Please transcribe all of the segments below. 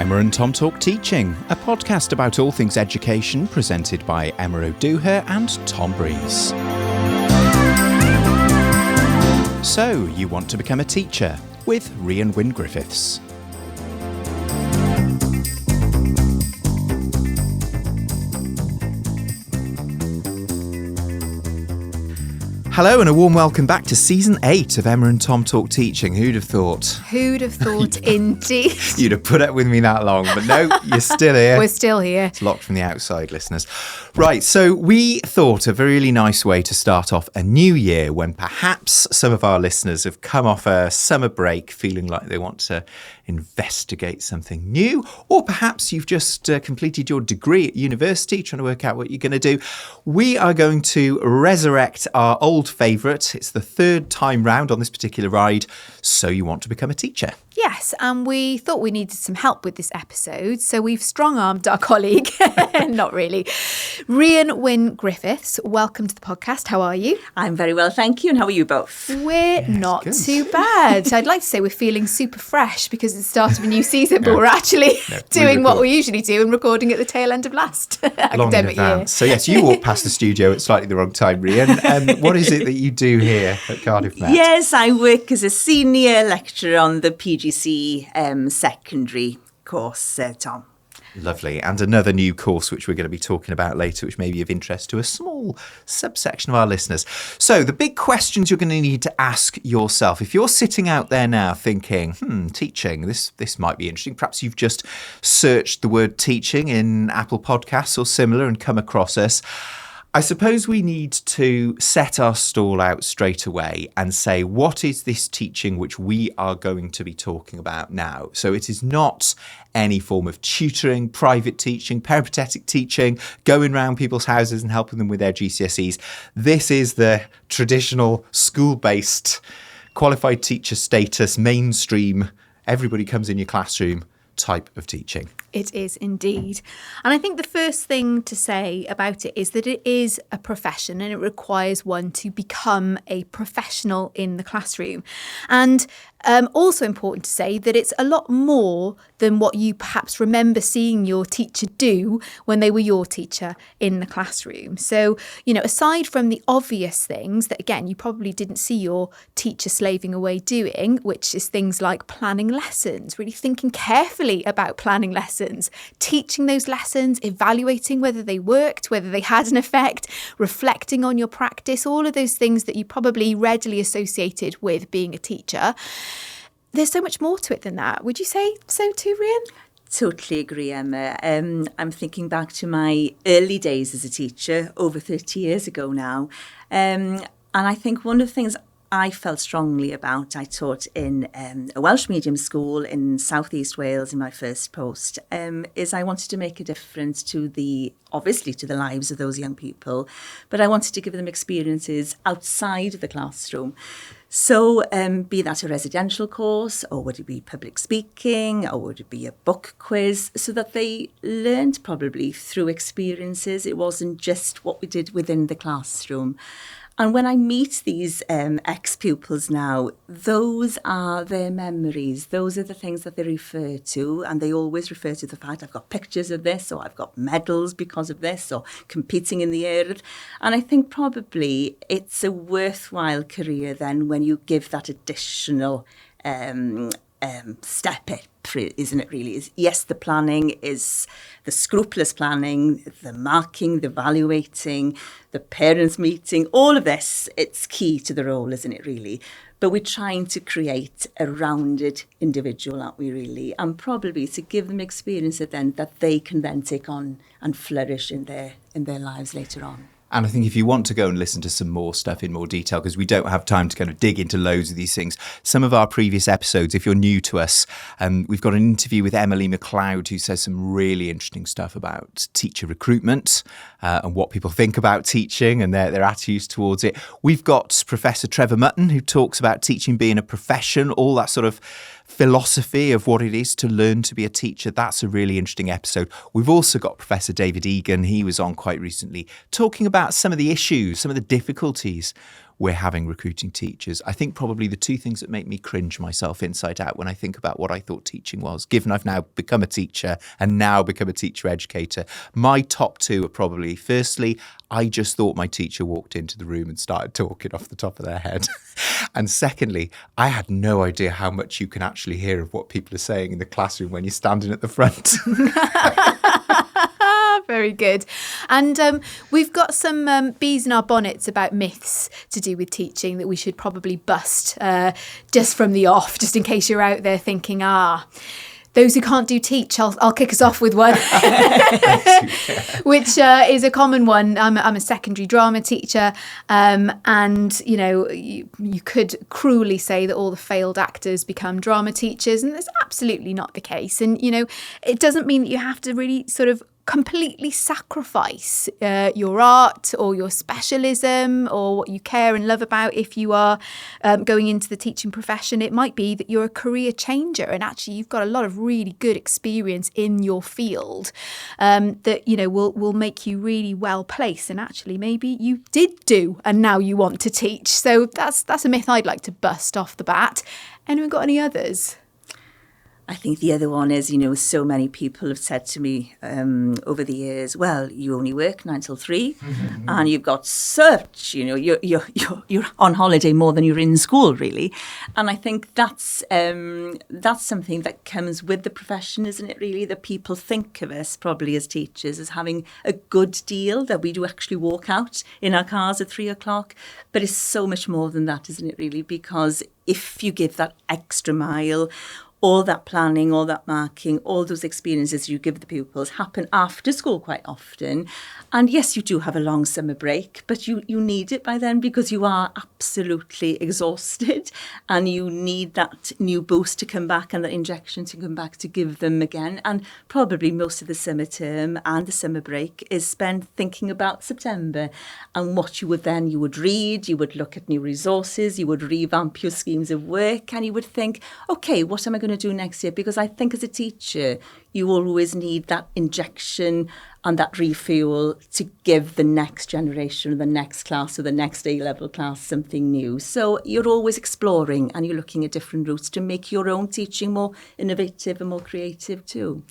Emma and Tom Talk Teaching, a podcast about all things education presented by Emma O'Dooher and Tom Breeze. So, you want to become a teacher with Rhian Wyn Griffiths. Hello and a warm welcome back to Season 8 of Emma and Tom Talk Teaching. Who'd have thought? Who'd have thought, indeed. You'd have put up with me that long, but no, you're still here. We're still here. It's locked from the outside, listeners. Right, so we thought a really nice way to start off a new year when perhaps some of our listeners have come off a summer break feeling like they want to investigate something new, or perhaps you've just completed your degree at university trying to work out what you're going to do. We are going to resurrect our old favourite. It's the third time round on this particular ride. So you want to become a teacher? Yes, and we thought we needed some help with this episode, so we've strong-armed our colleague, not really, Rhian Wyn Griffiths. Welcome to the podcast. How are you? I'm very well, thank you. And how are you both? We're not too bad. I'd like to say we're feeling super fresh because it's the start of a new season, but we're actually doing what we usually do and recording at the tail end of last academic year. So yes, you walked past the studio at slightly the wrong time, Rhian. What is it that you do here at Cardiff Met? Yes, I work as a senior lecturer on the PGCE Secondary course, Tom. Lovely. And another new course which we're going to be talking about later, which may be of interest to a small subsection of our listeners. So the big questions you're going to need to ask yourself, if you're sitting out there now thinking, teaching, this might be interesting. Perhaps you've just searched the word teaching in Apple Podcasts or similar and come across us. I suppose we need to set our stall out straight away and say, what is this teaching which we are going to be talking about now? So it is not any form of tutoring, private teaching, peripatetic teaching, going around people's houses and helping them with their GCSEs. This is the traditional school-based qualified teacher status, mainstream, everybody comes in your classroom type of teaching. It is indeed. And I think the first thing to say about it is that it is a profession and it requires one to become a professional in the classroom. And also important to say that it's a lot more than what you perhaps remember seeing your teacher do when they were your teacher in the classroom. So, aside from the obvious things that, again, you probably didn't see your teacher slaving away doing, which is things like planning lessons, really thinking carefully about planning lessons, teaching those lessons, evaluating whether they worked, whether they had an effect, reflecting on your practice, all of those things that you probably readily associated with being a teacher. There's so much more to it than that. Would you say so too, Rhian? Totally agree, Emma. I'm thinking back to my early days as a teacher, over 30 years ago now. And I think one of the things I felt strongly about, I taught in a Welsh medium school in South East Wales in my first post, is I wanted to make a difference to the lives of those young people, but I wanted to give them experiences outside of the classroom. So be that a residential course, or would it be public speaking, or would it be a book quiz, so that they learned probably through experiences. It wasn't just what we did within the classroom. And when I meet these ex-pupils now, those are their memories. Those are the things that they refer to. And they always refer to the fact, I've got pictures of this, or I've got medals because of this, or competing in the air. And I think probably it's a worthwhile career then when you give that additional step it, isn't it really? Yes, the planning is the scrupulous planning, the marking, the evaluating, the parents meeting, all of this, it's key to the role, isn't it really? But we're trying to create a rounded individual, aren't we really? And probably to give them experience that they can then take on and flourish in their lives later on. And I think if you want to go and listen to some more stuff in more detail, because we don't have time to kind of dig into loads of these things, some of our previous episodes, if you're new to us, we've got an interview with Emily McLeod who says some really interesting stuff about teacher recruitment and what people think about teaching and their attitudes towards it. We've got Professor Trevor Mutton who talks about teaching being a profession, all that sort of philosophy of what it is to learn to be a teacher. That's a really interesting episode. We've also got Professor David Egan. He was on quite recently talking about some of the issues, some of the difficulties we're having recruiting teachers. I think probably the two things that make me cringe myself inside out when I think about what I thought teaching was, given I've now become a teacher and now become a teacher educator, my top two are probably, firstly, I just thought my teacher walked into the room and started talking off the top of their head. And secondly, I had no idea how much you can actually hear of what people are saying in the classroom when you're standing at the front. Very good. And we've got some bees in our bonnets about myths to do with teaching that we should probably bust just from the off, just in case you're out there thinking, those who can't do teach, I'll kick us off with one, which is a common one. I'm a secondary drama teacher, and you could cruelly say that all the failed actors become drama teachers, and that's absolutely not the case. And it doesn't mean that you have to really sort of completely sacrifice your art or your specialism or what you care and love about if you are going into the teaching profession. It might be that you're a career changer and actually you've got a lot of really good experience in your field that will make you really well placed, and actually maybe you did do and now you want to teach. So that's a myth I'd like to bust off the bat. Anyone got any others? I think the other one is, so many people have said to me over the years, well, you only work 9 till 3 and you've got such, you're on holiday more than you're in school, really. And I think that's something that comes with the profession, isn't it, really? That people think of us probably as teachers as having a good deal, that we do actually walk out in our cars at 3 o'clock. But it's so much more than that, isn't it, really? Because if you give that extra mile, all that planning, all that marking, all those experiences you give the pupils happen after school quite often. And yes, you do have a long summer break, but you need it by then because you are absolutely exhausted and you need that new boost to come back and that injection to come back to give them again. And probably most of the summer term and the summer break is spent thinking about September and what you would read, you would look at new resources, you would revamp your schemes of work, and you would think, okay, what am I going to do next year? Because I think as a teacher, you always need that injection and that refuel to give the next generation or the next class or the next A-level class something new. So you're always exploring and you're looking at different routes to make your own teaching more innovative and more creative too.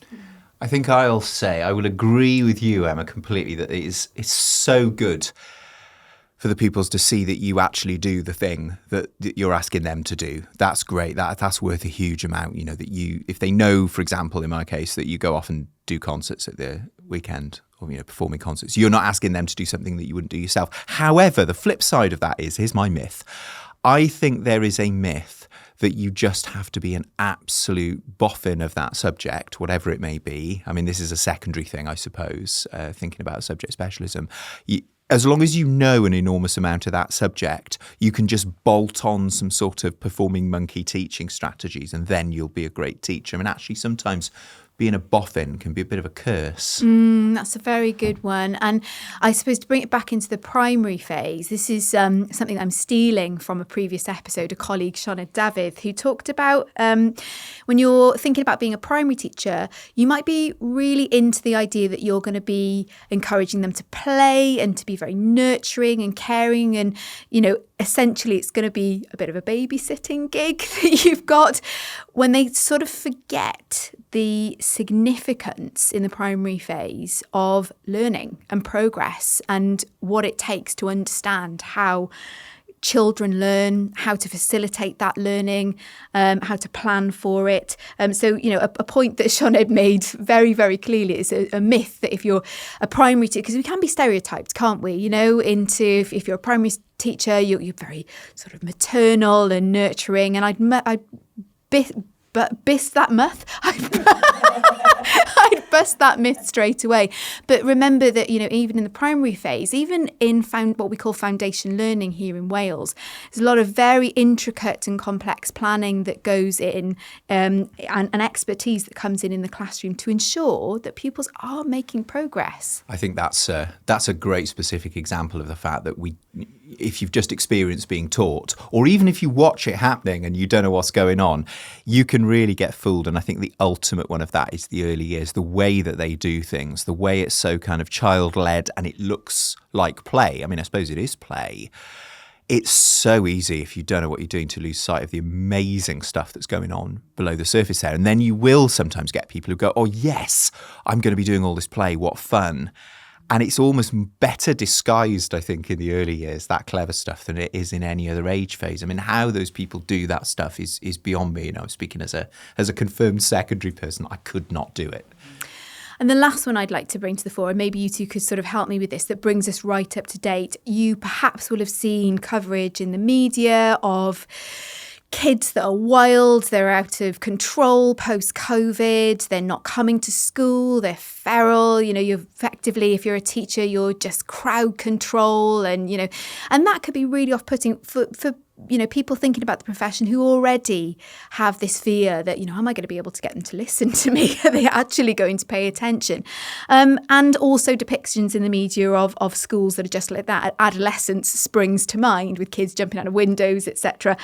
I think I will agree with you, Emma, completely, that it's so good for the pupils to see that you actually do the thing that you're asking them to do. That's great. That's worth a huge amount. That if they know, for example, in my case, that you go off and do concerts at the weekend or performing concerts, you're not asking them to do something that you wouldn't do yourself. However, the flip side of that is, here's my myth. I think there is a myth that you just have to be an absolute boffin of that subject, whatever it may be. I mean, this is a secondary thing, I suppose, thinking about subject specialism. As long as you know an enormous amount of that subject, you can just bolt on some sort of performing monkey teaching strategies and then you'll be a great teacher. I mean, actually, sometimes being a boffin can be a bit of a curse. That's a very good one. And I suppose to bring it back into the primary phase, this is something I'm stealing from a previous episode, a colleague, Sioned David, who talked about when you're thinking about being a primary teacher, you might be really into the idea that you're going to be encouraging them to play and to be very nurturing and caring and, essentially it's going to be a bit of a babysitting gig that you've got, when they sort of forget the significance in the primary phase of learning and progress and what it takes to understand how children learn, how to facilitate that learning, how to plan for it. So, a point that Sioned had made very, very clearly is a myth that if you're a primary teacher, because we can be stereotyped, can't we? Into if you're a primary teacher, you're very sort of maternal and nurturing. And I'd bust that myth. I'd bust that myth straight away. But remember that, even in the primary phase, even in what we call foundation learning here in Wales, there's a lot of very intricate and complex planning that goes in and expertise that comes in the classroom to ensure that pupils are making progress. I think that's a great specific example of the fact that if you've just experienced being taught, or even if you watch it happening and you don't know what's going on, you can really get fooled. And I think the ultimate one of that is the early years, the way that they do things, the way it's so kind of child-led and it looks like play. I mean, I suppose it is play. it's so easy, if you don't know what you're doing, to lose sight of the amazing stuff that's going on below the surface there. And then you will sometimes get people who go, oh, yes, I'm going to be doing all this play. What fun. And it's almost better disguised, I think, in the early years, that clever stuff, than it is in any other age phase. I mean, how those people do that stuff is beyond me. You know, I'm speaking as a confirmed secondary person. I could not do it. And the last one I'd like to bring to the fore, and maybe you two could sort of help me with this, that brings us right up to date. You perhaps will have seen coverage in the media of kids that are wild, they're out of control post-COVID, they're not coming to school, they're feral, you know, you're effectively, if you're a teacher, you're just crowd control, and, you know, and that could be really off-putting for you know, people thinking about the profession who already have this fear that, you know, am I going to be able to get them to listen to me? Are they actually going to pay attention? And also depictions in the media of schools that are just like that. Adolescence springs to mind with kids jumping out of windows, etc.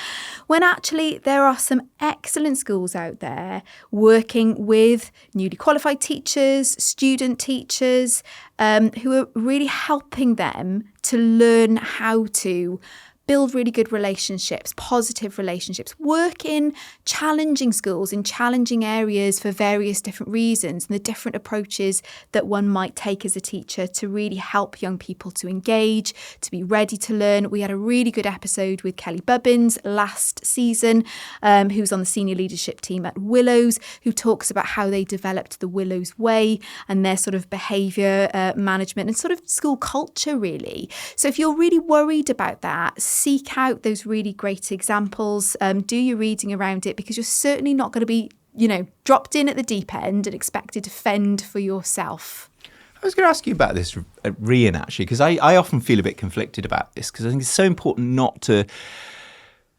When actually there are some excellent schools out there working with newly qualified teachers, student teachers, who are really helping them to learn how to build really good relationships, positive relationships, work in challenging schools, in challenging areas for various different reasons, and the different approaches that one might take as a teacher to really help young people to engage, to be ready to learn. We had a really good episode with Kelly Bubbins last season, who's on the senior leadership team at Willows, who talks about how they developed the Willows Way and their sort of behaviour management and sort of school culture, really. So if you're really worried about that, seek out those really great examples, do your reading around it, because you're certainly not going to be, you know, dropped in at the deep end and expected to fend for yourself. I was going to ask you about this, Rhian, actually, because I often feel a bit conflicted about this, because I think it's so important not to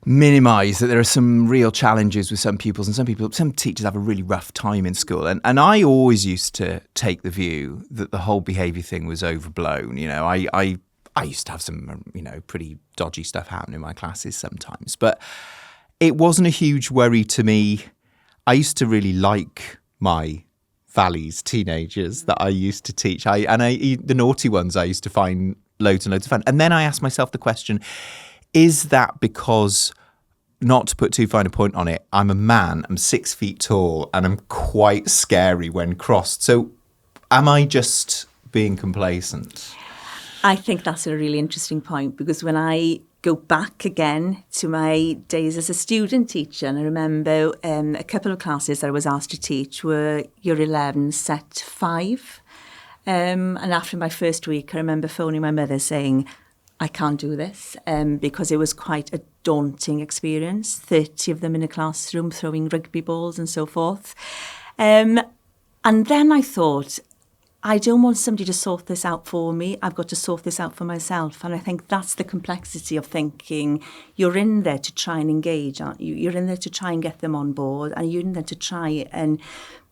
minimise that there are some real challenges with some pupils, and some teachers have a really rough time in school. And I always used to take the view that the whole behaviour thing was overblown. You know, I used to have some, you know, pretty dodgy stuff happen in my classes sometimes, but it wasn't a huge worry to me. I used to really like my Valleys teenagers that I used to teach. The naughty ones I used to find loads and loads of fun. And then I asked myself the question, is that because, not to put too fine a point on it, I'm a man, I'm 6 feet tall, and I'm quite scary when crossed. So am I just being complacent? I think that's a really interesting point, because when I go back again to my days as a student teacher, and I remember a couple of classes that I was asked to teach were Year 11 Set 5. And after my first week, I remember phoning my mother saying, I can't do this, because it was quite a daunting experience, 30 of them in a classroom throwing rugby balls and so forth. And then I thought, I don't want somebody to sort this out for me. I've got to sort this out for myself. And I think that's the complexity of thinking. You're in there to try and engage, aren't you? You're in there to try and get them on board, and you're in there to try and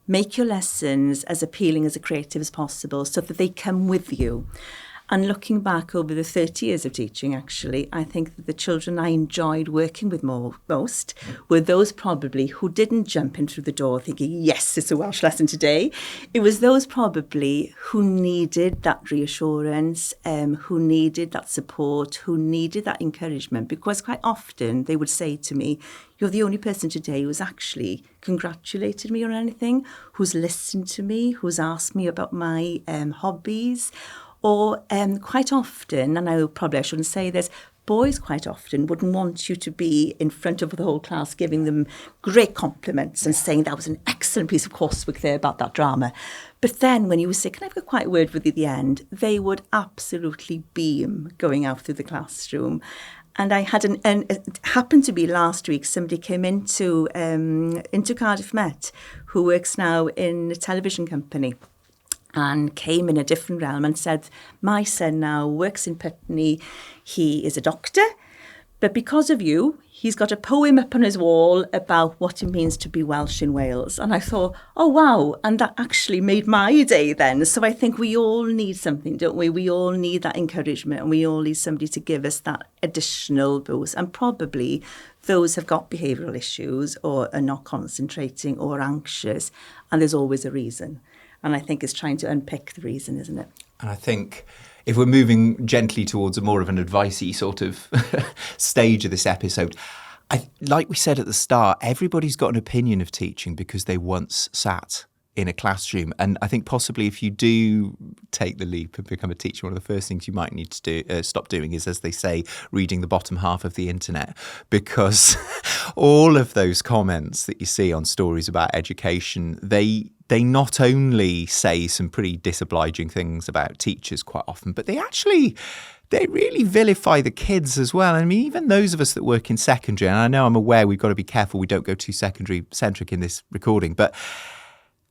make your lessons as appealing, as creative as possible, so that they come with you. And looking back over the 30 years of teaching, actually, I think that the children I enjoyed working with most were those probably who didn't jump in through the door thinking, yes, it's a Welsh lesson today. It was those probably who needed that reassurance, who needed that support, who needed that encouragement, because quite often they would say to me, you're the only person today who's actually congratulated me on anything, who's listened to me, who's asked me about my hobbies. Or quite often, and I shouldn't say this, boys quite often wouldn't want you to be in front of the whole class giving them great compliments and saying that was an excellent piece of coursework there about that drama. But then when you would say, can I have a quiet word with you at the end, they would absolutely beam going out through the classroom. And I had it happened to be last week, somebody came into Cardiff Met, who works now in a television company, and came in a different realm and said, my son now works in Putney, he is a doctor, but because of you, he's got a poem up on his wall about what it means to be Welsh in Wales. And I thought, oh, wow, and that actually made my day then. So I think we all need something, don't we? We all need that encouragement, and we all need somebody to give us that additional boost. And probably those have got behavioural issues or are not concentrating or anxious, and there's always a reason. And I think it's trying to unpick the reason, isn't it? And I think if we're moving gently towards a more of an advice-y sort of stage of this episode, like we said at the start, everybody's got an opinion of teaching because they once sat in a classroom. And I think possibly if you do take the leap and become a teacher, one of the first things you might need to do, stop doing is, as they say, reading the bottom half of the internet, because all of those comments that you see on stories about education, they not only say some pretty disobliging things about teachers quite often, but they really vilify the kids as well. I mean, even those of us that work in secondary, and I know I'm aware we've got to be careful we don't go too secondary-centric in this recording, but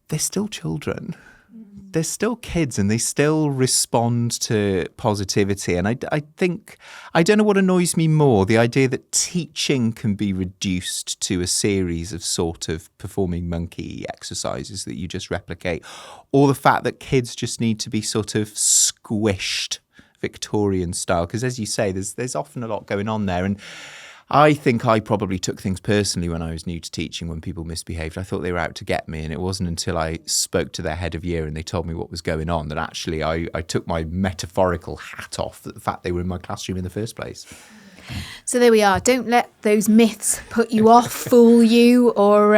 they're still children. They're still kids, and they still respond to positivity. And I think, I don't know what annoys me more, the idea that teaching can be reduced to a series of sort of performing monkey exercises that you just replicate, or the fact that kids just need to be sort of squished Victorian style. Because as you say, there's often a lot going on there. And I think I probably took things personally when I was new to teaching, when people misbehaved. I thought they were out to get me, and it wasn't until I spoke to their head of year and they told me what was going on that actually I took my metaphorical hat off at the fact they were in my classroom in the first place. So there we are. Don't let those myths put you off, fool you, or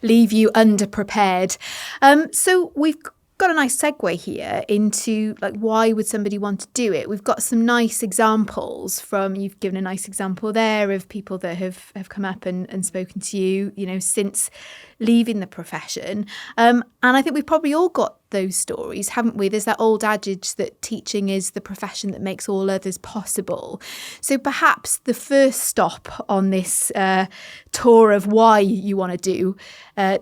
leave you underprepared. So we've got a nice segue here into like, why would somebody want to do it? We've got some nice examples you've given a nice example there of people that have come up and spoken to you, since leaving the profession. And I think we've probably all got those stories, haven't we? There's that old adage that teaching is the profession that makes all others possible. So perhaps the first stop on this tour of why you want to do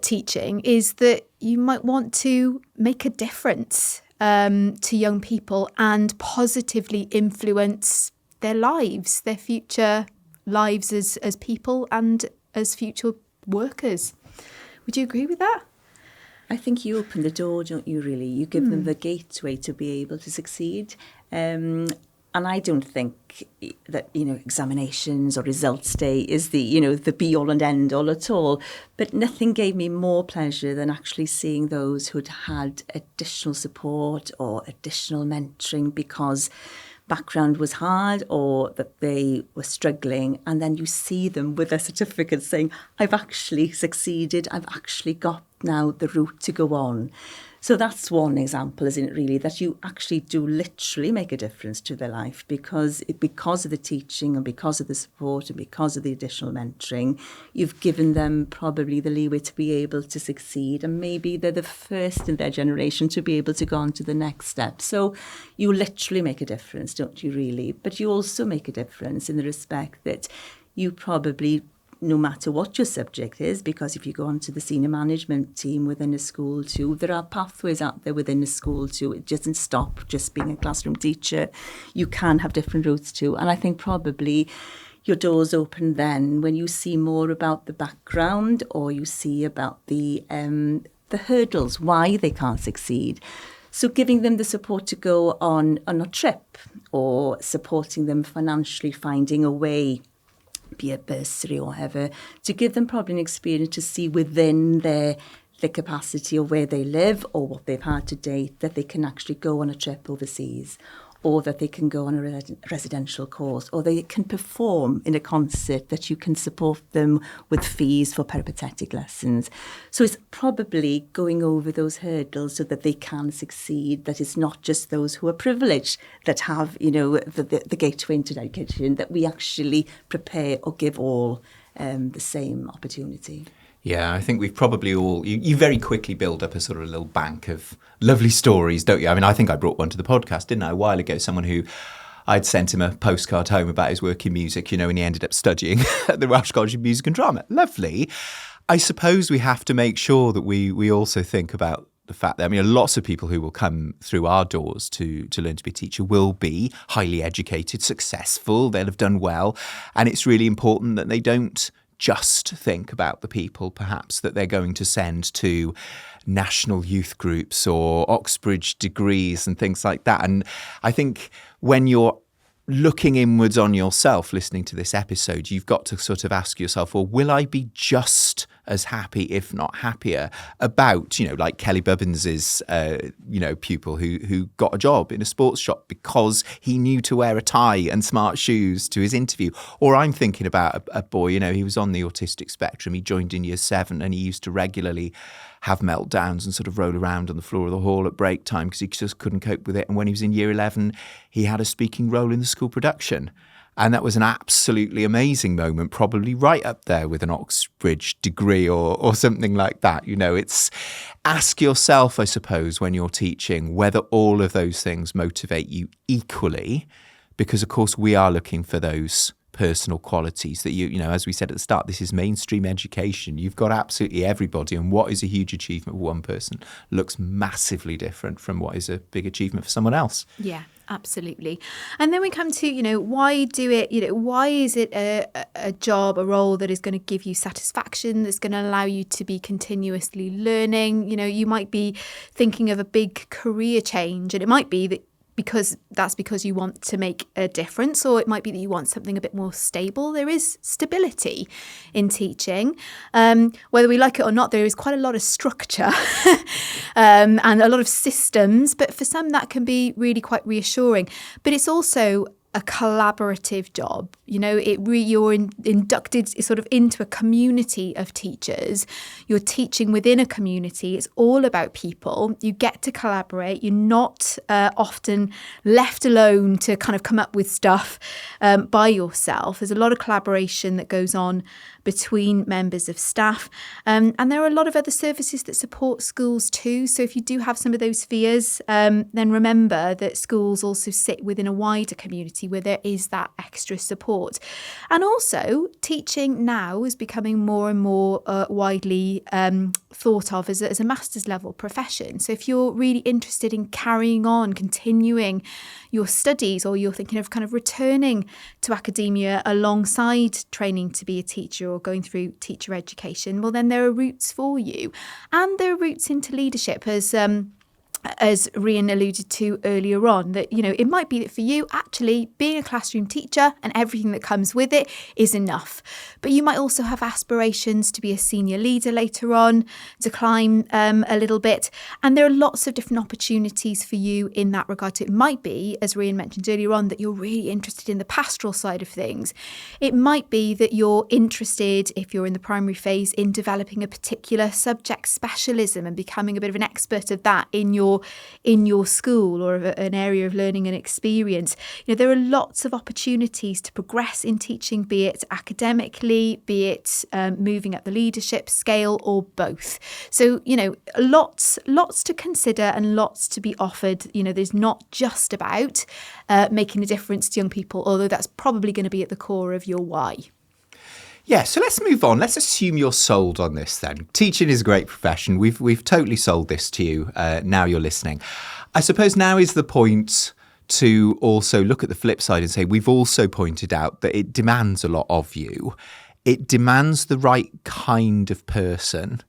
teaching is that you might want to make a difference to young people and positively influence their lives, their future lives as people and as future workers. Would you agree with that? I think you open the door, don't you, really? You give them the gateway to be able to succeed. And I don't think that, examinations or results day is the be-all and end-all at all. But nothing gave me more pleasure than actually seeing those who'd had additional support or additional mentoring because background was hard or that they were struggling, and then you see them with a certificate saying, I've actually succeeded, I've actually got now the route to go on. So that's one example, isn't it, really, that you actually do literally make a difference to their life because of the teaching and because of the support and because of the additional mentoring, you've given them probably the leeway to be able to succeed, and maybe they're the first in their generation to be able to go on to the next step. So you literally make a difference, don't you, really? But you also make a difference in the respect that you probably, no matter what your subject is, because if you go onto the senior management team within a school too, there are pathways out there within a school too. It doesn't stop just being a classroom teacher. You can have different routes too. And I think probably your doors open then when you see more about the background or you see about the hurdles, why they can't succeed. So giving them the support to go on a trip or supporting them financially, finding a way, be a bursary or whatever, to give them probably an experience to see within their capacity or where they live or what they've had to date, that they can actually go on a trip overseas, or that they can go on a residential course, or they can perform in a concert, that you can support them with fees for peripatetic lessons. So it's probably going over those hurdles so that they can succeed, that it's not just those who are privileged that have, the gateway into education, that we actually prepare or give all the same opportunity. Yeah, I think we've probably all, you very quickly build up a sort of little bank of lovely stories, don't you? I mean, I think I brought one to the podcast, didn't I, a while ago, someone who I'd sent him a postcard home about his work in music, and he ended up studying at the Welsh College of Music and Drama. Lovely. I suppose we have to make sure that we also think about the fact that, lots of people who will come through our doors to learn to be a teacher will be highly educated, successful, they'll have done well, and it's really important that they don't just think about the people perhaps that they're going to send to national youth groups or Oxbridge degrees and things like that. And I think when you're looking inwards on yourself, listening to this episode, you've got to sort of ask yourself, well, will I be just as happy, if not happier, about, like Kelly Bubbins's, pupil who got a job in a sports shop because he knew to wear a tie and smart shoes to his interview. Or I'm thinking about a boy, he was on the autistic spectrum. He joined in year 7 and he used to regularly have meltdowns and sort of roll around on the floor of the hall at break time because he just couldn't cope with it. And when he was in year 11, he had a speaking role in the school production. And that was an absolutely amazing moment, probably right up there with an Oxbridge degree or something like that. It's ask yourself, I suppose, when you're teaching, whether all of those things motivate you equally, because, of course, we are looking for those personal qualities that as we said at the start, this is mainstream education. You've got absolutely everybody, and what is a huge achievement for one person looks massively different from what is a big achievement for someone else. Yeah, absolutely. And then we come to, why do it? Why is it a job, a role that is going to give you satisfaction, that's going to allow you to be continuously learning? You might be thinking of a big career change, and it might be that because you want to make a difference, or it might be that you want something a bit more stable. There is stability in teaching. Whether we like it or not, there is quite a lot of structure and a lot of systems, but for some that can be really quite reassuring. But it's also a collaborative job. You're inducted sort of into a community of teachers. You're teaching within a community. It's all about people. You get to collaborate. You're not often left alone to kind of come up with stuff by yourself. There's a lot of collaboration that goes on between members of staff. And there are a lot of other services that support schools too. So if you do have some of those fears, then remember that schools also sit within a wider community where there is that extra support. And also, teaching now is becoming more and more widely thought of as a master's level profession. So if you're really interested in carrying on, continuing your studies, or you're thinking of kind of returning to academia alongside training to be a teacher or going through teacher education, well, then there are routes for you. And there are routes into leadership, as Rhian alluded to earlier on, that, it might be that for you, actually, being a classroom teacher and everything that comes with it is enough. But you might also have aspirations to be a senior leader later on, to climb a little bit. And there are lots of different opportunities for you in that regard. So it might be, as Rhian mentioned earlier on, that you're really interested in the pastoral side of things. It might be that you're interested, if you're in the primary phase, in developing a particular subject specialism and becoming a bit of an expert of that in your school or an area of learning and experience. There are lots of opportunities to progress in teaching, be it academically, be it moving up the leadership scale, or both. So, lots to consider and lots to be offered. There's not just about making a difference to young people, although that's probably going to be at the core of your why. Yeah, so let's move on. Let's assume you're sold on this then. Teaching is a great profession. We've totally sold this to you. Now you're listening. I suppose now is the point to also look at the flip side and say we've also pointed out that it demands a lot of you. It demands the right kind of person.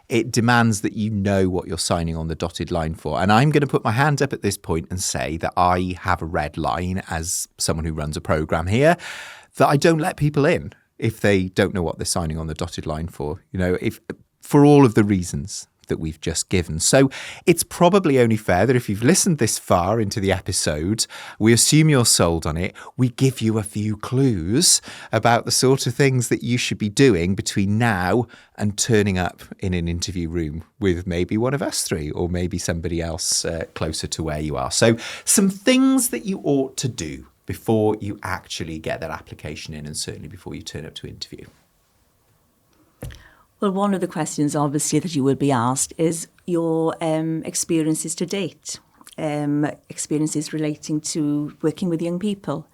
It demands that you know what you're signing on the dotted line for. And I'm going to put my hand up at this point and say that I have a red line as someone who runs a programme here, that I don't let people in if they don't know what they're signing on the dotted line for, if for all of the reasons that we've just given. So it's probably only fair that if you've listened this far into the episode, we assume you're sold on it. We give you a few clues about the sort of things that you should be doing between now and turning up in an interview room with maybe one of us three or maybe somebody else closer to where you are. So some things that you ought to do before you actually get that application in, and certainly before you turn up to interview. Well, one of the questions, obviously, that you will be asked is your experiences to date, experiences relating to working with young people.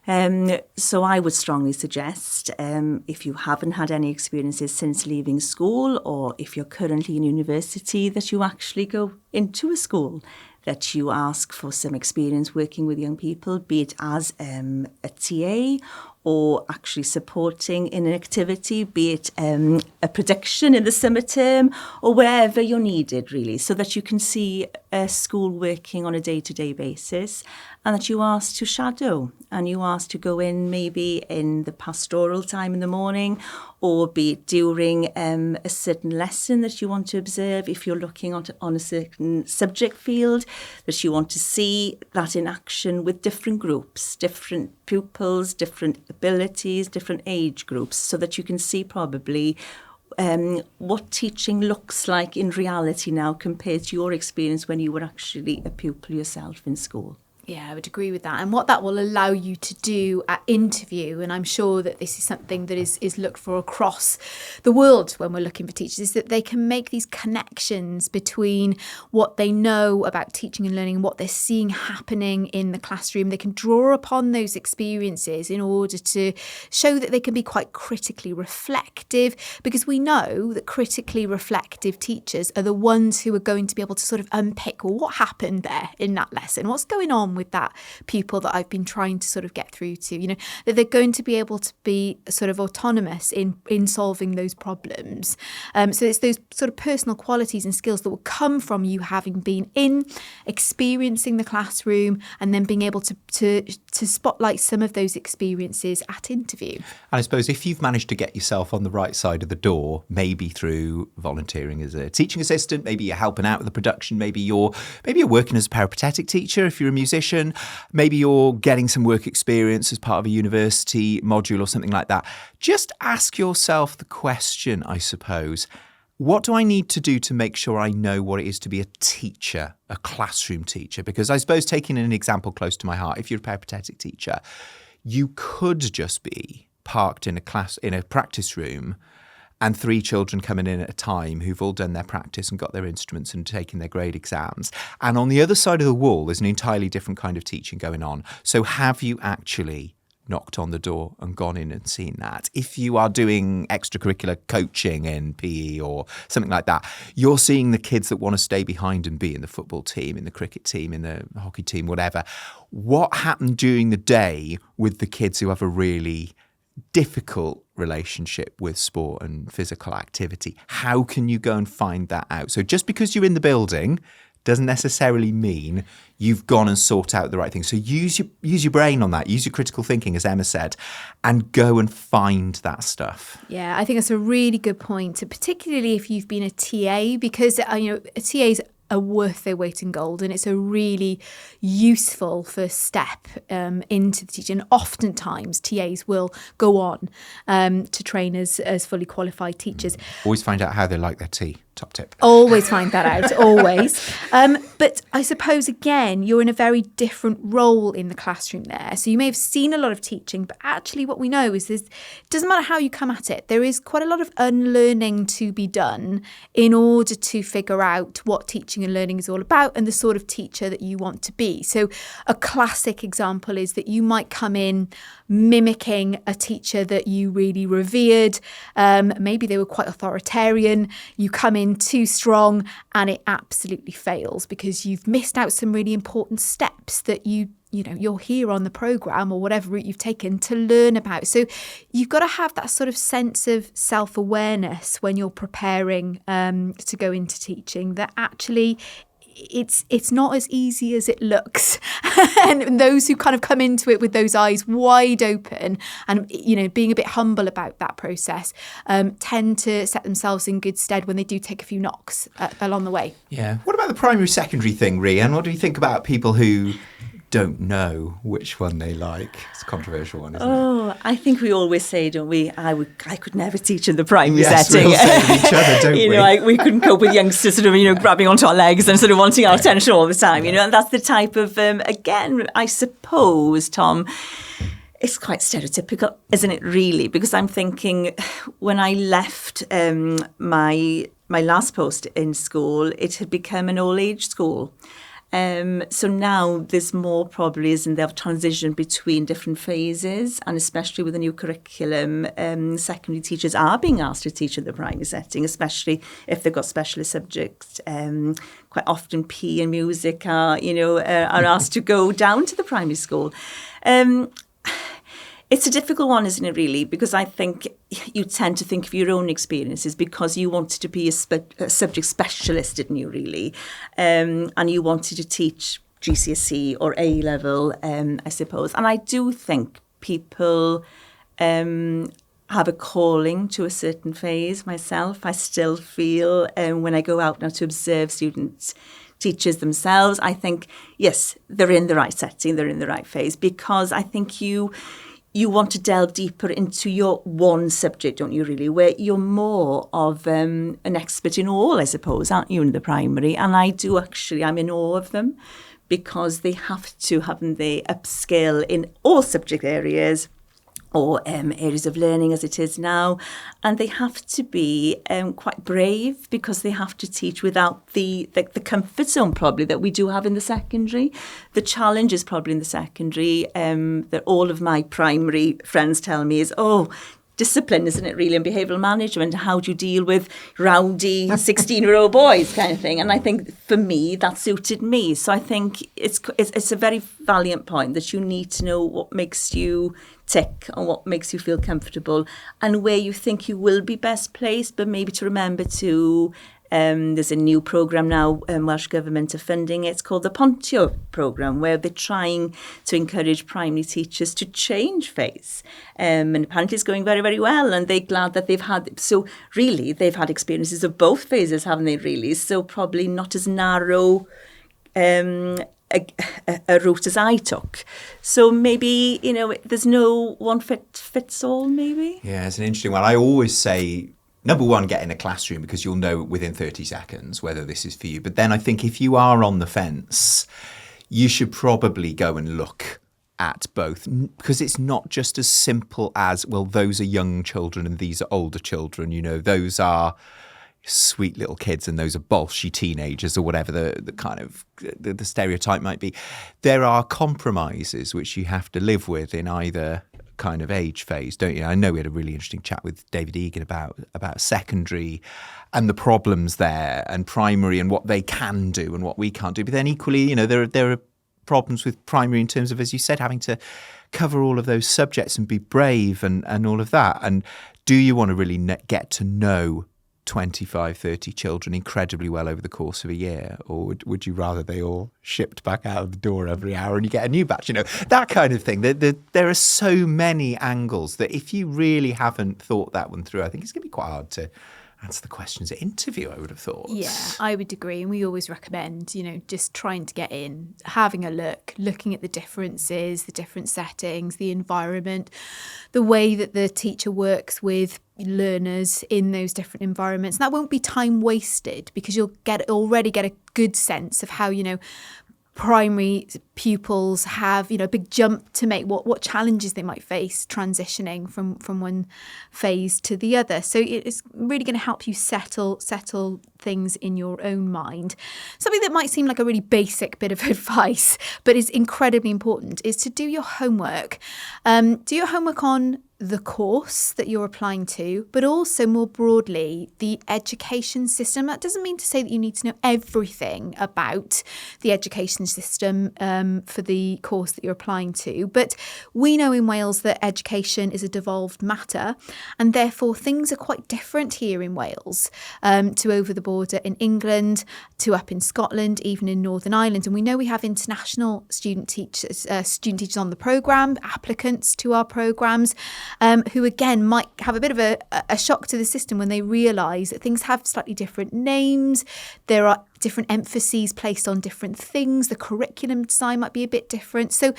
So I would strongly suggest, if you haven't had any experiences since leaving school, or if you're currently in university, that you actually go into a school, that you ask for some experience working with young people, be it as a TA or actually supporting in an activity, be it a prediction in the summer term or wherever you're needed, really, so that you can see a school working on a day-to-day basis, and that you ask to shadow and you ask to go in maybe in the pastoral time in the morning, or be it during a certain lesson that you want to observe. If you're looking on a certain subject field, that you want to see that in action with different groups, different pupils, different abilities, different age groups, so that you can see probably what teaching looks like in reality now compared to your experience when you were actually a pupil yourself in school. Yeah, I would agree with that. And what that will allow you to do at interview, and I'm sure that this is something that is looked for across the world when we're looking for teachers, is that they can make these connections between what they know about teaching and learning and what they're seeing happening in the classroom. They can draw upon those experiences in order to show that they can be quite critically reflective, because we know that critically reflective teachers are the ones who are going to be able to sort of unpick, well, what happened there in that lesson? What's going on with that pupil that I've been trying to sort of get through to, you know, that they're going to be able to be sort of autonomous in solving those problems. So it's those sort of personal qualities and skills that will come from you having been in, experiencing the classroom, and then being able to spotlight some of those experiences at interview. And I suppose if you've managed to get yourself on the right side of the door, maybe through volunteering as a teaching assistant, maybe you're helping out with the production, maybe you're working as a peripatetic teacher if you're a musician, maybe you're getting some work experience as part of a university module or something like that. Just ask yourself the question, I suppose, what do I need to do to make sure I know what it is to be a teacher, a classroom teacher? Because I suppose, taking an example close to my heart, if you're a peripatetic teacher, you could just be parked in a practice room and 3 children coming in at a time who've all done their practice and got their instruments and taken their grade exams. And on the other side of the wall, there's an entirely different kind of teaching going on. So have you actually knocked on the door and gone in and seen that? If you are doing extracurricular coaching in PE or something like that, you're seeing the kids that want to stay behind and be in the football team, in the cricket team, in the hockey team, whatever. What happened during the day with the kids who have a really difficult relationship with sport and physical activity? How can you go and find that out? So just because you're in the building doesn't necessarily mean you've gone and sought out the right thing. So use your brain on that, use your critical thinking, as Emma said, and go and find that stuff. Yeah, I think that's a really good point, particularly if you've been a TA, because TAs are worth their weight in gold, and it's a really useful first step into the teaching. And oftentimes TAs will go on to train as fully qualified teachers. Always find out how they like their tea. Top tip. Always find that out, always. But I suppose, again, you're in a very different role in the classroom there. So you may have seen a lot of teaching, but actually what we know is this, it doesn't matter how you come at it, there is quite a lot of unlearning to be done in order to figure out what teaching and learning is all about and the sort of teacher that you want to be. So a classic example is that you might come in mimicking a teacher that you really revered. Maybe they were quite authoritarian. You come in too strong and it absolutely fails because you've missed out some really important steps that you're here on the programme or whatever route you've taken to learn about. So you've got to have that sort of sense of self-awareness when you're preparing to go into teaching, that actually it's not as easy as it looks. And those who kind of come into it with those eyes wide open and, being a bit humble about that process tend to set themselves in good stead when they do take a few knocks along the way. Yeah. What about the primary secondary thing, Rhian? What do you think about people who don't know which one they like? It's a controversial one, isn't it? Oh, I think we always say, don't we? I could never teach in the primary yes, setting. We all say to each other, don't we? We couldn't cope with youngsters sort of, grabbing onto our legs and sort of wanting our attention all the time, and that's the type of, again, I suppose, Tom, it's quite stereotypical, isn't it, really? Because I'm thinking when I left my last post in school, it had become an all-age school. So now there's more probably, isn't there, transition between different phases, and especially with the new curriculum, secondary teachers are being asked to teach in the primary setting, especially if they've got specialist subjects. Quite often PE and music are asked to go down to the primary school. It's a difficult one, isn't it, really? Because I think you tend to think of your own experiences because you wanted to be a subject specialist, didn't you, really? And you wanted to teach GCSE or A-level, I suppose. And I do think people have a calling to a certain phase. Myself, I still feel when I go out now to observe students, teachers themselves, I think, yes, they're in the right setting, they're in the right phase, because I think you want to delve deeper into your one subject, don't you, really, where you're more of an expert in all, I suppose, aren't you, in the primary? And I do actually, I'm in awe of them, because they have to, haven't they, upskill in all subject areas or areas of learning as it is now. And they have to be quite brave, because they have to teach without the comfort zone probably that we do have in the secondary. The challenge is probably in the secondary that all of my primary friends tell me is, discipline, isn't it, really, and behavioural management. How do you deal with rowdy 16-year-old boys kind of thing? And I think for me, that suited me. So I think it's a very valiant point that you need to know what makes you tick and what makes you feel comfortable and where you think you will be best placed, but maybe to remember to there's a new programme now, Welsh Government are funding it. It's called the Pontio programme, where they're trying to encourage primary teachers to change phase. And apparently it's going very, very well. And they're glad that they've had experiences of both phases, haven't they, really? So probably not as narrow a route as I took. So maybe, there's no one fits all, maybe. Yeah, it's an interesting one. I always say, number one, get in a classroom, because you'll know within 30 seconds whether this is for you. But then I think if you are on the fence, you should probably go and look at both, because it's not just as simple as, well, those are young children and these are older children. Those are sweet little kids and those are bolshy teenagers, or whatever the kind of the stereotype might be. There are compromises which you have to live with in either kind of age phase, don't you? I know we had a really interesting chat with David Egan about secondary and the problems there, and primary and what they can do and what we can't do. But then equally, there are problems with primary in terms of, as you said, having to cover all of those subjects and be brave and all of that. And do you want to really get to know 25, 30 children incredibly well over the course of a year? Or would you rather they all shipped back out of the door every hour and you get a new batch? That kind of thing. There are so many angles that if you really haven't thought that one through, I think it's going to be quite hard to answer the questions at interview, I would have thought. Yeah, I would agree. And we always recommend, just trying to get in, having a look, looking at the differences, the different settings, the environment, the way that the teacher works with learners in those different environments. And that won't be time wasted, because you'll already get a good sense of how, primary pupils have, a big jump to make, what challenges they might face transitioning from one phase to the other. So it's really going to help you settle things in your own mind. Something that might seem like a really basic bit of advice, but is incredibly important, is to do your homework. Do your homework on the course that you're applying to, but also more broadly, the education system. That doesn't mean to say that you need to know everything about the education system for the course that you're applying to. But we know in Wales that education is a devolved matter, and therefore things are quite different here in Wales to over the border in England, to up in Scotland, even in Northern Ireland. And we know we have international student teachers on the programme, applicants to our programmes, who again might have a bit of a shock to the system when they realise that things have slightly different names. There are different emphases placed on different things. The curriculum design might be a bit different. So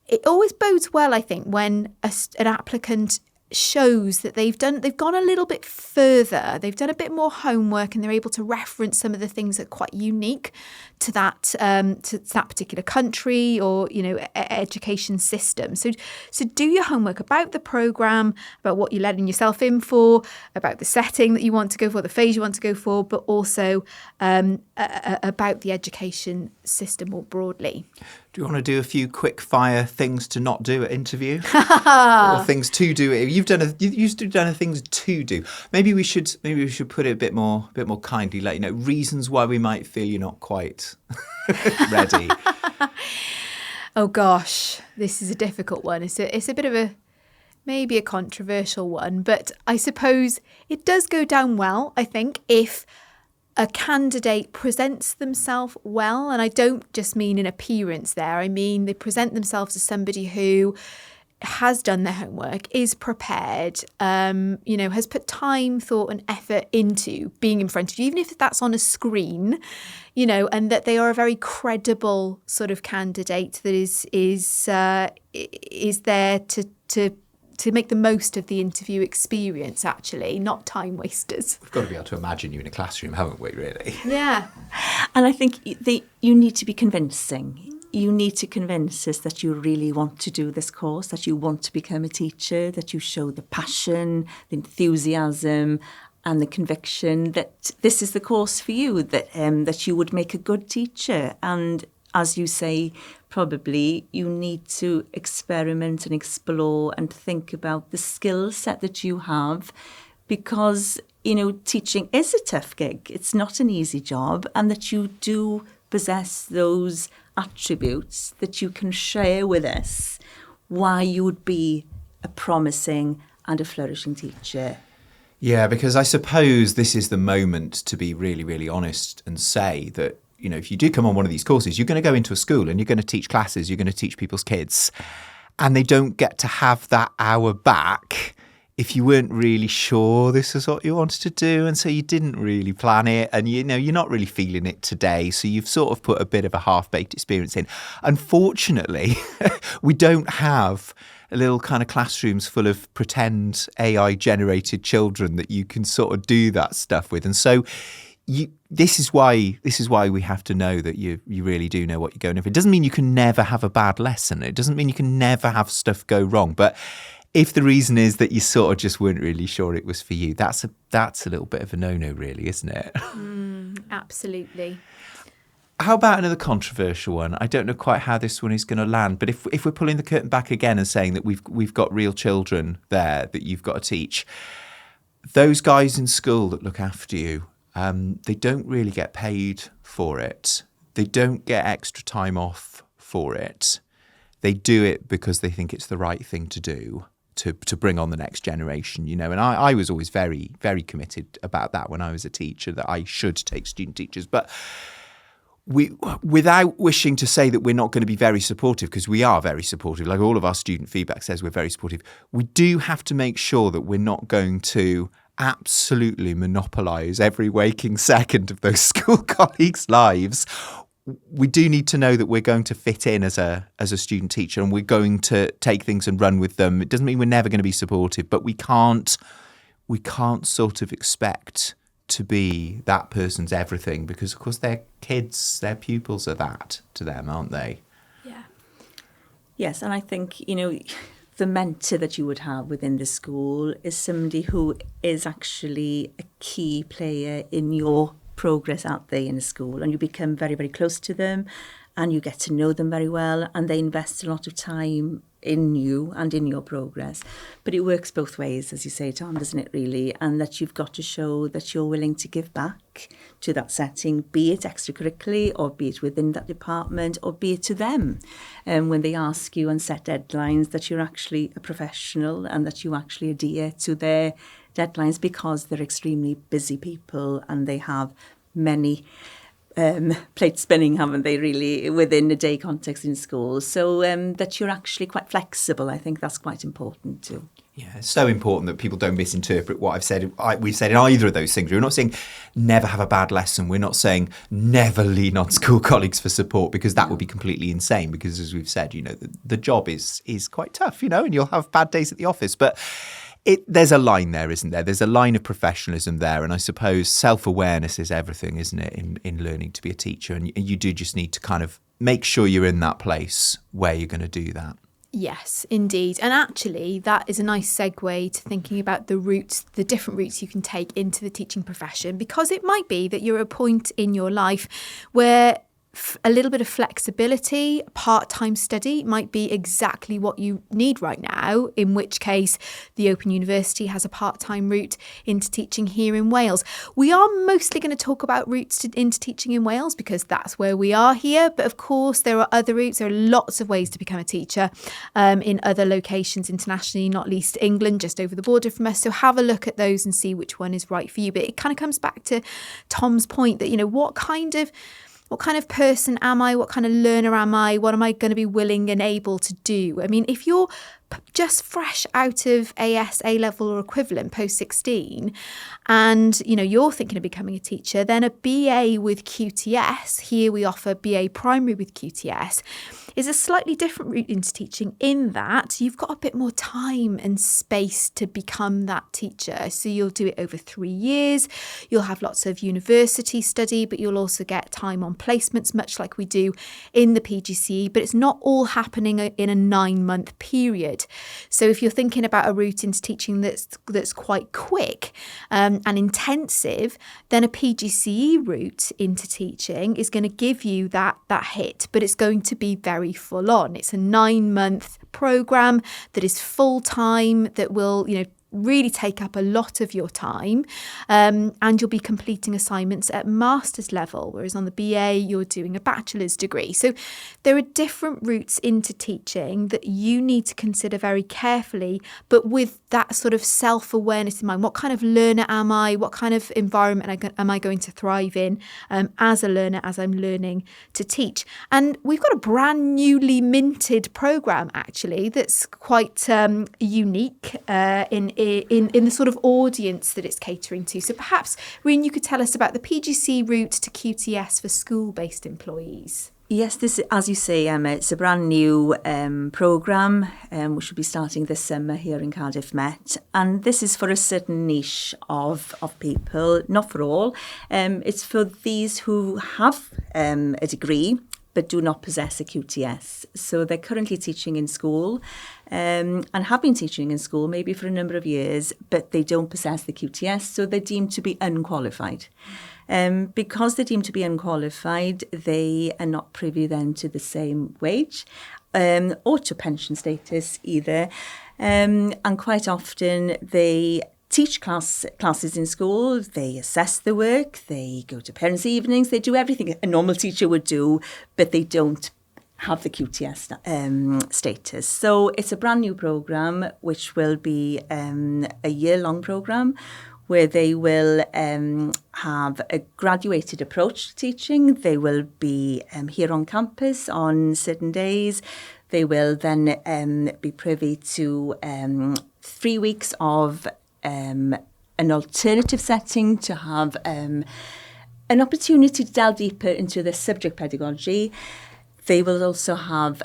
it always bodes well, I think, when an applicant shows that they've gone a little bit further, they've done a bit more homework, and they're able to reference some of the things that are quite unique to that particular country or education system. So do your homework about the programme, about what you're letting yourself in for, about the setting that you want to go for, the phase you want to go for, but also about the education system more broadly. Do you want to do a few quick fire things to not do at interview, or things to do? You've done things to do. Maybe we should put it a bit more kindly. Like reasons why we might feel you're not quite ready. Oh gosh, this is a difficult one. It's a bit of maybe a controversial one, but I suppose it does go down well, I think, if a candidate presents themselves well. And I don't just mean in appearance there. I mean, they present themselves as somebody who has done their homework, is prepared, has put time, thought and effort into being in front of you, even if that's on a screen, and that they are a very credible sort of candidate that is there to make the most of the interview experience, actually, not time wasters. We've got to be able to imagine you in a classroom, haven't we, really? Yeah. And I think you need to be convincing. You need to convince us that you really want to do this course, that you want to become a teacher, that you show the passion, the enthusiasm and the conviction that this is the course for you, that you would make a good teacher. And as you say, probably you need to experiment and explore and think about the skill set that you have, because, teaching is a tough gig. It's not an easy job, and that you do possess those attributes that you can share with us why you would be a promising and a flourishing teacher. Yeah, because I suppose this is the moment to be really, really honest and say that, if you do come on one of these courses, you're going to go into a school and you're going to teach classes, you're going to teach people's kids, and they don't get to have that hour back if you weren't really sure this is what you wanted to do, and so you didn't really plan it, and you're not really feeling it today, so you've sort of put a bit of a half-baked experience in. Unfortunately, we don't have little kind of classrooms full of pretend AI-generated children that you can sort of do that stuff with, and so this is why we have to know that you really do know what you're going for. It doesn't mean you can never have a bad lesson. It doesn't mean you can never have stuff go wrong, but if the reason is that you sort of just weren't really sure it was for you, that's a little bit of a no-no, really, isn't it? Absolutely. How about another controversial one? I don't know quite how this one is going to land, but if we're pulling the curtain back again and saying that we've got real children there that you've got to teach, those guys in school that look after you, they don't really get paid for it. They don't get extra time off for it. They do it because they think it's the right thing to do. To bring on the next generation, and I was always very, very committed about that when I was a teacher, that I should take student teachers. But without wishing to say that we're not going to be very supportive, because we are very supportive, like all of our student feedback says we're very supportive, we do have to make sure that we're not going to absolutely monopolise every waking second of those school colleagues' lives. We do need to know that we're going to fit in as a student teacher, and we're going to take things and run with them. It doesn't mean we're never going to be supportive, but we can't sort of expect to be that person's everything, because of course their kids, their pupils are that to them, aren't they? Yeah. Yes, and I think, the mentor that you would have within the school is somebody who is actually a key player in your progress out there in the school, and you become very, very close to them, and you get to know them very well, and they invest a lot of time in you and in your progress. But it works both ways, as you say, Tom, doesn't it, really? And that you've got to show that you're willing to give back to that setting, be it extracurricularly or be it within that department or be it to them. And when they ask you and set deadlines, that you're actually a professional and that you actually adhere to their deadlines, because they're extremely busy people and they have many plate spinning, haven't they, really, within the day context in school. So that you're actually quite flexible. I think that's quite important too. Yeah, it's so important that people don't misinterpret what I've said. We've said in either of those things. We're not saying never have a bad lesson. We're not saying never lean on school colleagues for support, because that would be completely insane. Because as we've said, the job is quite tough, and you'll have bad days at the office. But there's a line there, isn't there? There's a line of professionalism there. And I suppose self-awareness is everything, isn't it, in learning to be a teacher. And you do just need to kind of make sure you're in that place where you're going to do that. Yes, indeed. And actually, that is a nice segue to thinking about the different routes you can take into the teaching profession, because it might be that you're at a point in your life where a little bit of flexibility. Part-time study might be exactly what you need right now, in which case the Open University has a part-time route into teaching here in Wales. We are mostly going to talk about routes into teaching in Wales because that's where we are here. But of course, there are other routes. There are lots of ways to become a teacher in other locations internationally, not least England, just over the border from us. So have a look at those and see which one is right for you. But it kind of comes back to Tom's point that, what kind of person am I? What kind of learner am I? What am I going to be willing and able to do? I mean, if you're just fresh out of A level or equivalent post 16 and you're thinking of becoming a teacher, then a BA with QTS, here we offer BA primary with QTS, is a slightly different route into teaching in that you've got a bit more time and space to become that teacher. So you'll do it over 3 years. You'll have lots of university study, but you'll also get time on placements, much like we do in the PGCE, but it's not all happening in a 9-month period. So if you're thinking about a route into teaching that's quite quick and intensive, then a PGCE route into teaching is going to give you that hit, but it's going to be very full on. It's a 9-month program that is full time, that will, really take up a lot of your time, and you'll be completing assignments at master's level, whereas on the BA you're doing a bachelor's degree. So there are different routes into teaching that you need to consider very carefully, but with that sort of self-awareness in mind. What kind of learner am I? What kind of environment am I going to thrive in as a learner, as I'm learning to teach? And we've got a brand newly minted programme actually that's quite unique in the sort of audience that it's catering to. So perhaps, Rhian, you could tell us about the PGC route to QTS for school-based employees. Yes, this, as you say, Emma, it's a brand new programme which will be starting this summer here in Cardiff Met. And this is for a certain niche of people, not for all. It's for these who have a degree but do not possess a QTS. So they're currently teaching in school and have been teaching in school maybe for a number of years, but they don't possess the QTS, so they're deemed to be unqualified. Because they're deemed to be unqualified, they are not privy then to the same wage or to pension status either. And quite often they teach classes in school, they assess the work, they go to parents' evenings, they do everything a normal teacher would do, but they don't have the QTS status. So it's a brand new programme which will be a year-long programme where they will have a graduated approach to teaching. They will be here on campus on certain days. They will then be privy to 3 weeks of an alternative setting to have an opportunity to delve deeper into the subject pedagogy. They will also have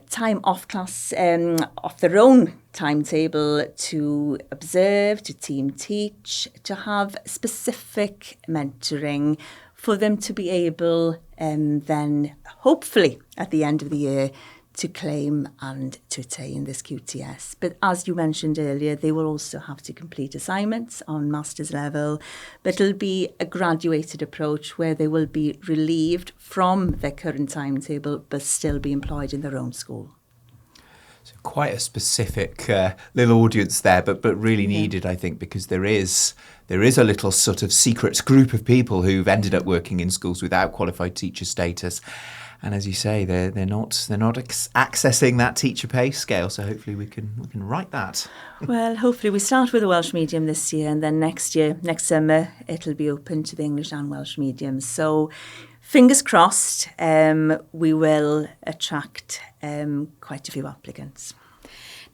time off class, off their own timetable to observe, to team teach, to have specific mentoring for them to be able then hopefully at the end of the year to claim and to attain this QTS. But as you mentioned earlier, they will also have to complete assignments on master's level, but it'll be a graduated approach where they will be relieved from their current timetable, but still be employed in their own school. So quite a specific little audience there, but really needed, I think, because there is a little sort of secret group of people who've ended up working in schools without qualified teacher status. And as you say, they're not accessing that teacher pay scale. So hopefully we can right that. Well, hopefully we start with the Welsh medium this year, and then next summer, it'll be open to the English and Welsh medium. So fingers crossed, we will attract quite a few applicants.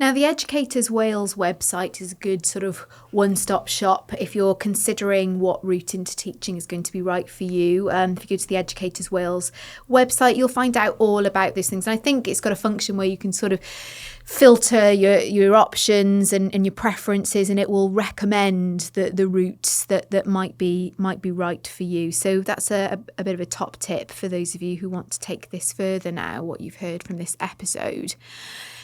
Now, the Educators Wales website is a good sort of one-stop shop if you're considering what route into teaching is going to be right for you. If you go to the Educators Wales website, you'll find out all about those things. And I think it's got a function where you can sort of filter your options and your preferences, and it will recommend the routes that might be right for you. So that's a bit of a top tip for those of you who want to take this further now, what you've heard from this episode.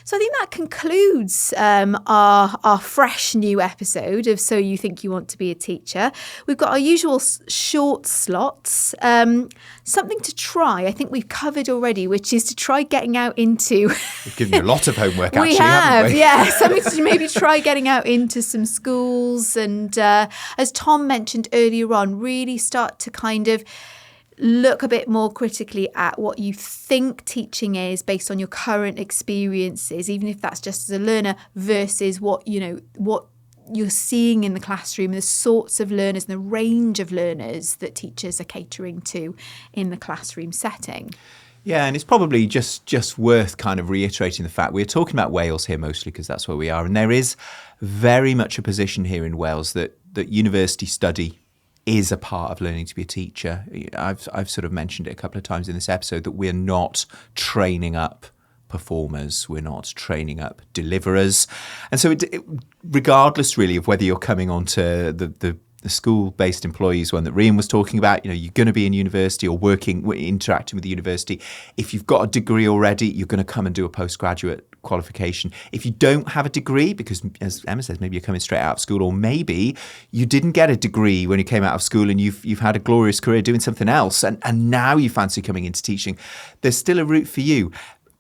So I think that concludes our fresh new episode of So You Think You Want to Be a Teacher. We've got our usual short slots. Something to try, I think we've covered already, which is to try getting out into... We've given you a lot of homework, actually, we have, haven't we? Yeah. Something to maybe try getting out into some schools and, as Tom mentioned earlier on, really start to kind of look a bit more critically at what you think teaching is based on your current experiences, even if that's just as a learner, versus what you're seeing in the classroom, the sorts of learners and the range of learners that teachers are catering to in the classroom setting. Yeah, and it's probably just worth kind of reiterating the fact we're talking about Wales here mostly because that's where we are. And there is very much a position here in Wales that university study is a part of learning to be a teacher. I've sort of mentioned it a couple of times in this episode that we're not training up performers, we're not training up deliverers. And so regardless really of whether you're coming onto the school-based employees one that Rhian was talking about, you're going to be in university or interacting with the university. If you've got a degree already, you're going to come and do a postgraduate qualification. If you don't have a degree, because as Emma says, maybe you're coming straight out of school, or maybe you didn't get a degree when you came out of school and you've had a glorious career doing something else and now you fancy coming into teaching, there's still a route for you.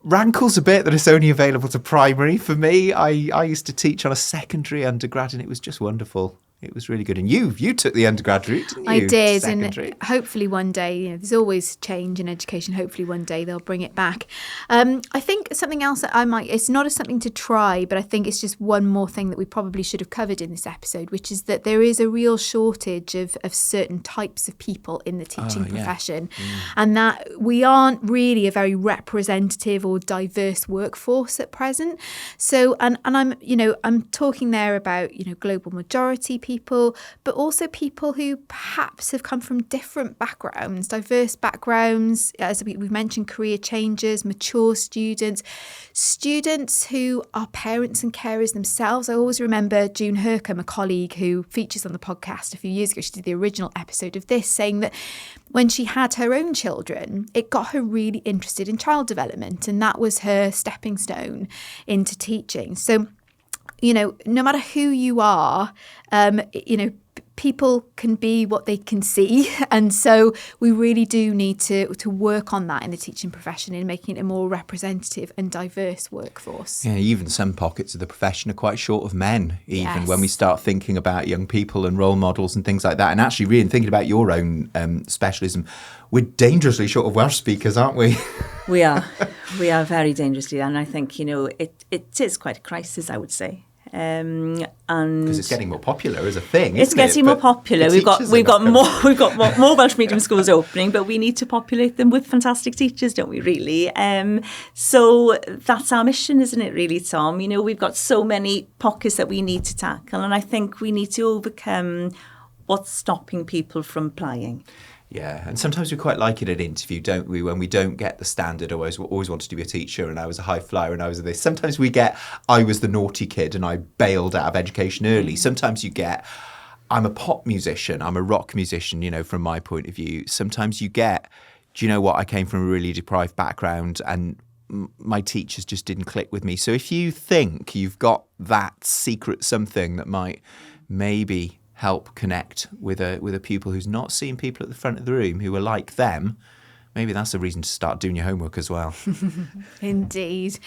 Rankles a bit that it's only available to primary. For me, I used to teach on a secondary undergrad and it was just wonderful. It was really good. And you took the undergrad route, didn't you? I did. Secondary. And hopefully one day, there's always change in education. Hopefully one day they'll bring it back. I think something else that it's not something to try, but I think it's just one more thing that we probably should have covered in this episode, which is that there is a real shortage of certain types of people in the teaching profession. And that we aren't really a very representative or diverse workforce at present. So, and I'm talking there about, global majority people, but also people who perhaps have come from different backgrounds, diverse backgrounds, as we've mentioned, career changers, mature students who are parents and carers themselves. I always remember June Hercombe, a colleague who features on the podcast a few years ago, she did the original episode of this, saying that when she had her own children, it got her really interested in child development, and that was her stepping stone into teaching. So no matter who you are, people can be what they can see. And so we really do need to work on that in the teaching profession in making it a more representative and diverse workforce. Yeah, even some pockets of the profession are quite short of men, even yes. when we start thinking about young people and role models and things like that. And actually, Rhian, thinking about your own specialism, we're dangerously short of Welsh speakers, aren't we? We are. We are very dangerously. And I think, it is quite a crisis, I would say. And because it's getting more popular as a thing. It's getting more popular. We've got more Welsh medium schools opening, but we need to populate them with fantastic teachers, don't we? Really. So that's our mission, isn't it? Really, Tom. We've got so many pockets that we need to tackle, and I think we need to overcome what's stopping people from applying. Yeah, and sometimes we quite like it at interview, don't we, when we don't get the standard, always wanted to be a teacher and I was a high flyer and I was this. Sometimes we get, I was the naughty kid and I bailed out of education early. Sometimes you get, I'm a pop musician, I'm a rock musician, from my point of view. Sometimes you get, do you know what, I came from a really deprived background and my teachers just didn't click with me. So if you think you've got that secret something that might maybe help connect with a pupil who's not seeing people at the front of the room who are like them, maybe that's a reason to start doing your homework as well. Indeed.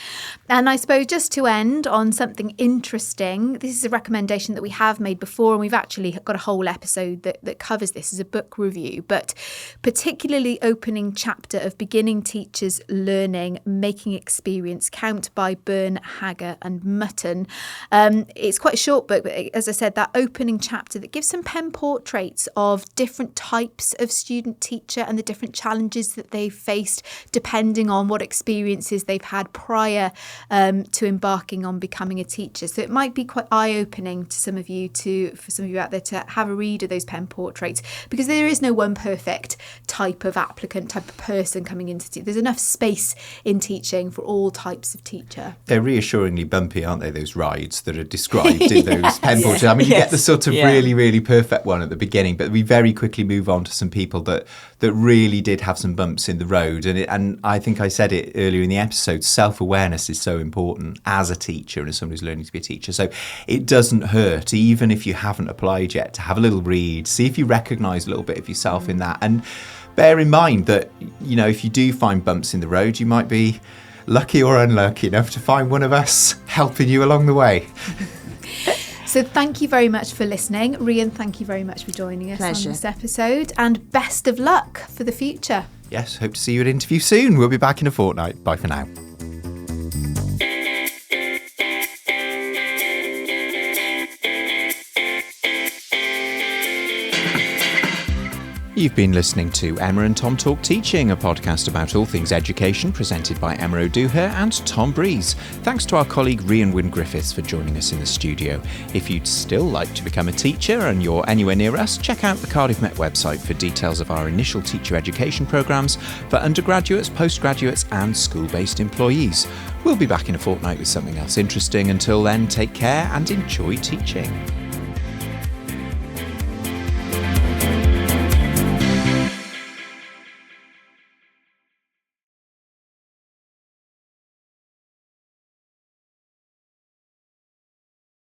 And I suppose just to end on something interesting, this is a recommendation that we have made before, and we've actually got a whole episode that covers this as a book review, but particularly opening chapter of Beginning Teachers Learning, Making Experience Count by Byrne, Hager and Mutton. It's quite a short book, but as I said, that opening chapter that gives some pen portraits of different types of student teacher and the different challenges that they've faced depending on what experiences they've had prior to embarking on becoming a teacher. So it might be quite eye-opening for some of you out there to have a read of those pen portraits, because there is no one perfect type of applicant, type of person coming into teaching. There's enough space in teaching for all types of teacher. They're reassuringly bumpy, aren't they, those rides that are described in those pen portraits? I mean, you get the sort of really, really perfect one at the beginning, but we very quickly move on to some people that really did have some bumps in the road. And I think I said it earlier in the episode, self-awareness is so important as a teacher and as someone who's learning to be a teacher. So it doesn't hurt, even if you haven't applied yet, to have a little read, see if you recognise a little bit of yourself in that. And bear in mind that, you know, if you do find bumps in the road, you might be lucky or unlucky enough to find one of us helping you along the way. So thank you very much for listening. Rhian, thank you very much for joining us on this episode, and best of luck for the future. Yes, hope to see you at interview soon. We'll be back in a fortnight. Bye for now. You've been listening to Emma and Tom Talk Teaching, a podcast about all things education, presented by Emma O'Dooher and Tom Breeze. Thanks to our colleague Rhian Wyn Griffiths for joining us in the studio. If you'd still like to become a teacher and you're anywhere near us, check out the Cardiff Met website for details of our initial teacher education programmes for undergraduates, postgraduates and school-based employees. We'll be back in a fortnight with something else interesting. Until then, take care and enjoy teaching.